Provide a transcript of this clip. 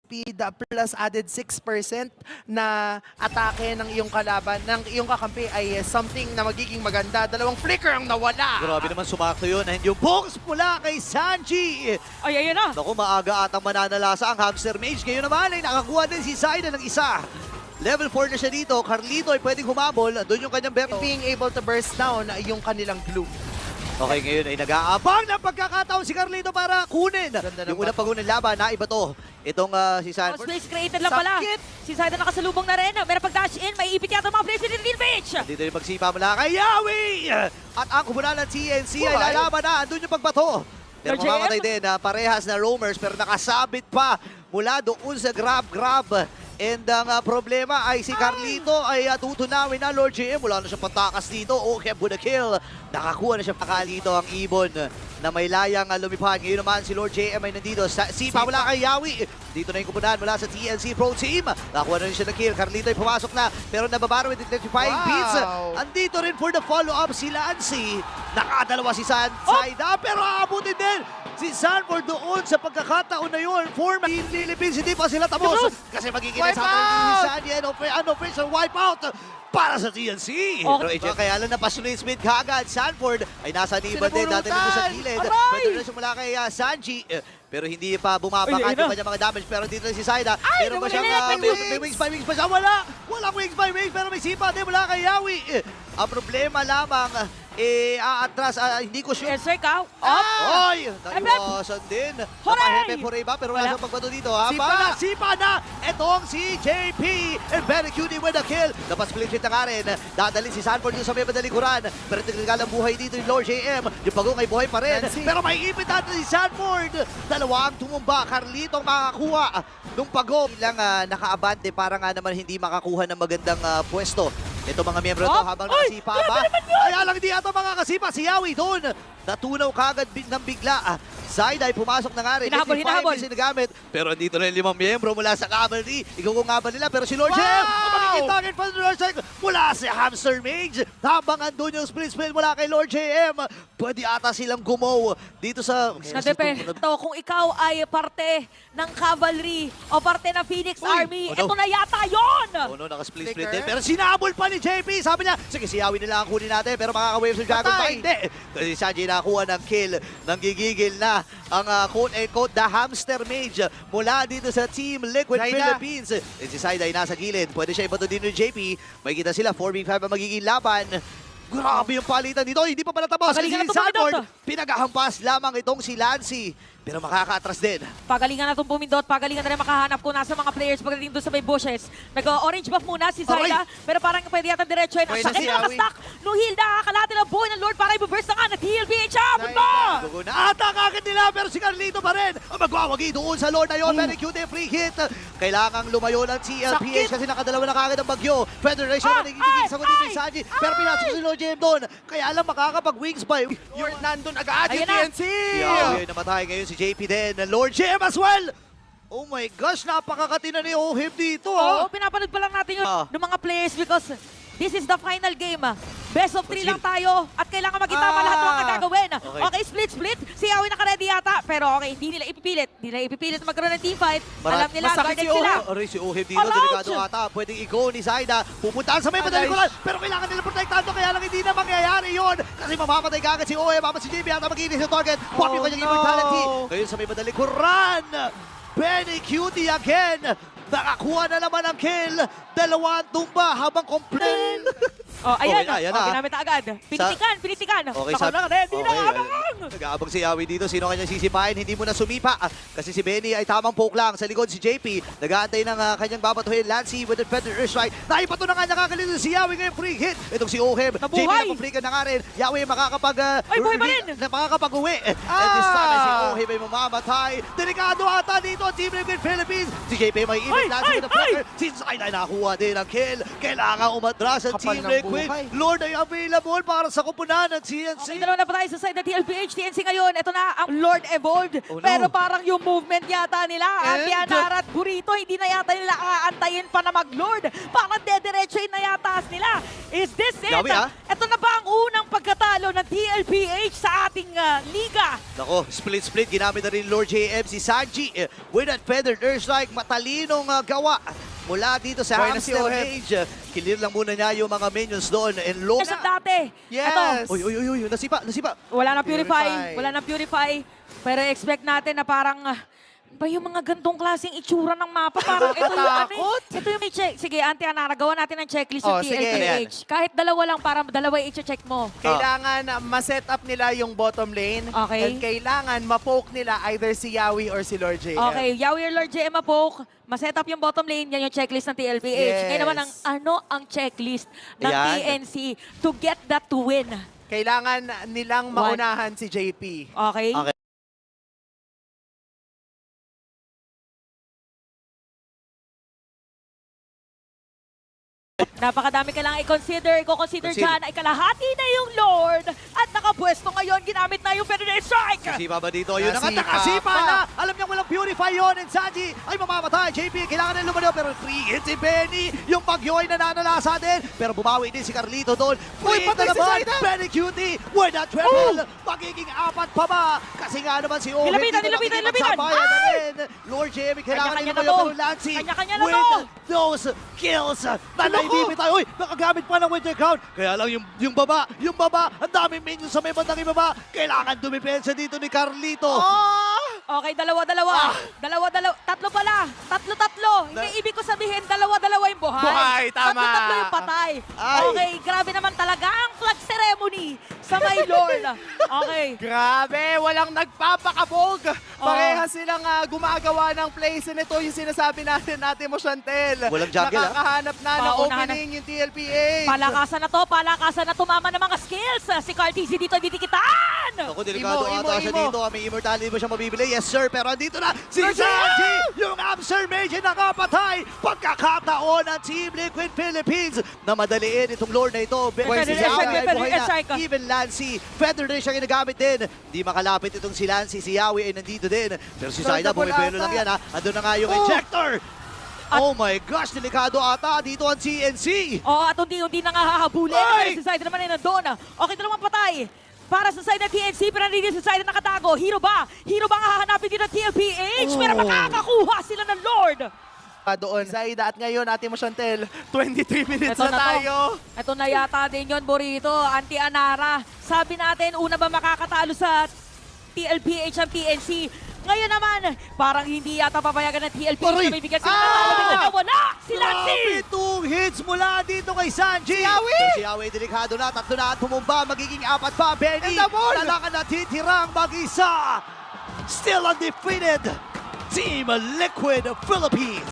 speed plus added 6% na atake ng iyong kalaban, ng iyong kakampi ay something na magiging maganda. Dalawang flicker ang nawala. Grabe naman sumakto yun. And yung box mula kay Sanji. Ay, ayan na. Naku, maaga atang mananalasa ang Hamster Mage. Ngayon naman ay nakakuha din si Zaida ng isa. Level 4 na siya dito. Carlito ay pwedeng humabol. Doon yung kanyang beto. Being able to burst down yung kanilang glue. Okay, ngayon ay nag-aabang ng pagkakataon si Carlito para kunin. Ganda ng Yung unang pagunan laban, naiba to. Itong si Sanford. Space created lang pala. Sakit! Si Zaida nakasalubong na rin. Meron pag-dash in. May ipit yata mga players in the pitch. Dito yung pagsipa mula kay Yawi! At ang kumulan ng TNC ay lalaban na. Andun yung pagbato. Pero LJM? mamamatay din na parehas na roamers pero nakasabit pa mula doon sa grab. And ang problema ay si Carlito ay tutunawin na Lord JM. Wala na siyang patakas dito. Okay, with a kill. Nakakuha na siya Carlito ang ibon na may layang lumipad. Ngayon naman si Lord JM ay nandito. Sipa mula kay Yawi. Dito na yung kupunan mula sa TNC Pro Team. Nakakuha na rin siya ng kill. Carlito ay pumasok na. Pero nababaro with electrifying beats. Andito rin for the follow-up si Lancy. Nakadalawa si Zaida. Pero aabutin din si Sanford doon sa pagkakataon na yun. Forma in Philippines, hindi pa sila tapos. Kasi magiging sa Sandy and unofficial wipeout para sa TNC. Okay. Pero kaya lang napasunod yung speed kaagad. Sanford ay nasa niban din. Dati nito sa gilid. Aray! Pwede na mula kay Sanji. Pero hindi pa bumabakat Ay, yung kanyang mga damage. Pero dito na si Zaida. Ay, Meron ba nawala siyang na, may wings by wings pa siya? Wala! Walang wings by wings pero may sipa din mula kay Yawi. Ang problema lamang aatras, hindi ko sure. Yes, sir, ka. Oy! Naiwasan din. Napahepe for iba pero wala siyang pagbato dito. Sipa na! Itong si JP and very cutie with a kill. Dapat split hit na nga rin. Dadalhin si Sanford dito sa may madalikuran. Pero tignan ang buhay dito ni Lord JM. Yung pagong ay buhay pa rin. Pero may ipit natin si Sanford. Dalawang tumumba. Carlito makakuha nung pagong. Ilang nakaabante para nga naman hindi makakuha ng magandang pwesto. Ito mga miyembro to habang nakasipa ba? Kaya lang di ata mga kasipa. Si Yawi doon. Natunaw kagad ng bigla. Zaida ay pumasok na nga rin. Hinahabol. Sinagamit. Pero andito na yung 5 miyembro mula sa cavalry. Igugungaban nila. Pero si Lord Jem, ang magiging target pa ni Lord Jem mula si Hamster Mage. Habang andun yung split mula kay Lord JM. Pwede ata silang gumaw dito sa... Nadepende kung ikaw ay parte ng cavalry o parte ng Phoenix Army. Ito na yata yun! Naka-split din. Pero sinabol pa ni JP. Sabi niya, sige, si Yawi nila ang kunin natin. Pero makaka-wave sa Dragon ba? Hindi. Kasi Sanji nakakuha ng kill. Nang gigigil na ang quote-unquote the Hamster Mage mula dito sa Team Liquid Philippines. And si Zaida ay nasa gilid. Pwede siya ibato din ni JP. May kita sila. 4v5 ang magiging laban. Grabe yung palitan dito. Hindi pa pala tapos. Kasi si Sanford, pinagahampas lamang itong si Lancy. Pero makaka-atras din. Pagalingan na itong pumindot. Pagalingan na rin makahanap kung nasa mga players pagdating doon sa may bushes. Nag-orange buff muna si Zaida. Pero parang pwede yata diretso yun. Ang sakit na nakastack. Nung heal na kakalate ng buhay ng Lord para i-burst na nga. Nag-heal BH up. Dugo na ata kagad nila. Pero si Carlito pa rin. Ang magwawagi doon sa Lord na yun. Very cute free hit. Kailangang lumayo ng TLPH kasi nakadalawa na kagad ang bagyo. Federation na nagiging sa dito yung Sanji. Pero pinasok si Lord Jem doon. Kaya lang makakapag-wings by. You're nandun agad yung Ayan na. TNC! Si Yawi ay namatay ngayon si JP din. Lord Jem as well. Oh my gosh, napakakatina ni Ohib dito. Oo, pinapanood pa lang natin yun ng mga players because this is the final game. Best of 3 lang tayo at kailangan magitama lahat ng mga gagawin. Okay, split. Si Yawi naka-ready yata. Pero okay, hindi nila ipipilit. Hindi nila ipipilit magkaroon ng teamfight. Alam nila, guarded sila. Aray, si Ohib dito, delikado ata. Pwedeng i-go ni Zaida. Pupuntahan sa may madalikuran. Pero kailangan nila protektado. Kaya lang hindi na mangyayari yun. Kasi mamamatay kagad si Ohib. Mama si JB ata mag-inis yung target. Pop yung kanyang immortality. Ngayon sa may madalikuran. Benny Cutie again. Nakakuha na naman ang kill. Dalawang tumba habang complain. Ayan Okay, na. Ginamit na agad. Pinitikan. Okay, Ready na, abang! Nag-aabang si Yawi dito. Sino kanyang sisipahin? Hindi mo na sumipa. Kasi si Benny ay tamang poke lang. Sa likod si JP. Nag-aantay ng kanyang babatuhin. Lancy with the feather strike. Naipato na nga nakakalito si Yawi ngayon. Free hit. Itong si Oheb. JP na kumplikan na nga rin. Yawi Ay, buhay pa rin! Makakapag-uwi. And this time si Oheb ay mamamatay. Delikado ata dito ang Team Liquid Philippines. Si JP may ibig. Lancy with the flicker. Si Zaida ay nakakuha din ang kill. Kailangan umatras ang Team Liquid Liquid. Okay. Lord ay available para sa kupunan ng CNC. Okay, dalawa na pa tayo sa side ng TLPH. TNC ngayon, ito na ang Lord Evolved. Oh, no. Pero parang yung movement yata nila, And- Antianara at Burrito, hindi na yata nila aantayin pa na mag-Lord. Parang dediretsoin na yata sila. Is this it? Yawi, ah. Ito na ba ang unang pagkatalo ng TLPH sa ating liga? Nako, split-split. Ginamit na rin Lord JM si Sanji with that feathered airstrike. Matalinong gawa mula dito sa Buena si Hamster Oheb. Mage. Clear lang muna niya yung mga minions doon. And low. Yes, ang dati. Yes. Ito, Uy, nasipa. wala na Purify. purify. Wala na purify. Pero expect natin na parang ba yung mga gantong klaseng itsura ng mapa? Parang ito yung Takot. ito yung may check. Sige, Antianara, gawa natin ng checklist Oh, ng sige. TLPH. Kahit dalawa lang, para dalawa yung i-check mo. Kailangan ma-set up nila yung bottom lane. Okay. And kailangan ma-poke nila either si Yawi or si Lord JM. Okay, Yawi or Lord JM poke, ma-set up yung bottom lane, yan yung checklist ng TLPH. Yes. Ngayon naman, ano ang checklist ng Ayan. TNC to get that to win? Kailangan nilang maunahan si JP. Okay? Okay. Napakadami kailangan i-consider. I-consider Consider. dyan ay kalahati na yung Lord. At nakapwesto ngayon, ginamit na yung Federal Strike. Nasipa ba dito? Yun ang Nasipa nakasipa pa. na. Alam niya walang purify yun. And Sanji ay mamamatay. JP, kailangan na lumano. Pero 3 hits si Benny. Yung Pagyo ay nananalasa din. Pero bumawi din si Carlito doon. Uy, Free patay na si naman. Zaida. Benny Cutie with a triple. Magiging 4 pa ba? Kasi nga naman si Owen. Nilapitan, dito nilapitan, nakikipagsabayan nilapitan. na Ay! rin. Lord Jamie, kailangan Kanya-kanya niya na to. pero Lancy Kanya-kanya na with to. those kills na Ano ko? naibibitay. Uy, nakagamit pa ng Winter Crown. Kaya lang yung baba, ang daming minions sa may bandang ibaba. Kailangan dumipensa dito ni Carlito. Okay, dalawa-dalawa. Dalawa-dalawa. Tatlo pala. Tatlo-tatlo. Hindi ibig ko sabihin, dalawa-dalawa yung buhay. Buhay, tama. Tatlo-tatlo yung patay. Ay. Okay, grabe naman talaga ang flag ceremony sa may Lord. Okay. Grabe, walang nagpapakabog. Pareha silang gumagawa ng plays. And ito yung sinasabi natin mo, Chantel. Walang jungle, Nakakahanap na ng Paunahan opening yung TLPH. Palakasan na to, tumama ng mga skills. Si Cartizzi dito, didikitan. Ako, delikado Imo, ata siya imo. dito. May immortality ba siya mabibili? Yes, sir. Pero andito na si Lord Sanji! Yung Hamster Mage na nakapatay! Pagkakataon ng Team Liquid Philippines na madaliin itong Lord na ito. Pwede Si rin, Yawi pwede ay rin, buhay strike. na. Even Lancy, Feather din siya ginagamit din. Hindi makalapit itong si Lancy. Si Yawi ay nandito din. Pero si Lord Zaida, na pula bumipelo ata. lang yan ha. Andun na nga yung ejector! Oh my gosh, delikado ata dito ang CNC! Oo, at hindi na nga hahabulin. Ay! Si Side naman ay nandun. Okay, dalawang patay. Para sa side ng TNC, pero nandito sa side na nakatago. Hero ba? Hero ba ang hahanapin dito ng TLPH? Pero makakakuha sila ng Lord. Doon, Zaida. At ngayon, ate mo, Chantel, 23 minutes Ito na na to. tayo. Ito na yata din yun, Burrito. Anti-Anara. Sabi natin, una ba makakatalo sa TLPH ang TNC? Ngayon naman, parang hindi yata papayagan ng TLPH Aray! na bibigyan sila ng talo. Bigla na wala! Si Lancy! Grabe 2 hits mula dito kay Sanji. Si Yawi! Pero si Yawi delikado na. 3 na at pumumba. Magiging 4 pa. Benny. And the ball! Talakan na titirang mag-isa. Still undefeated. Team Liquid Philippines.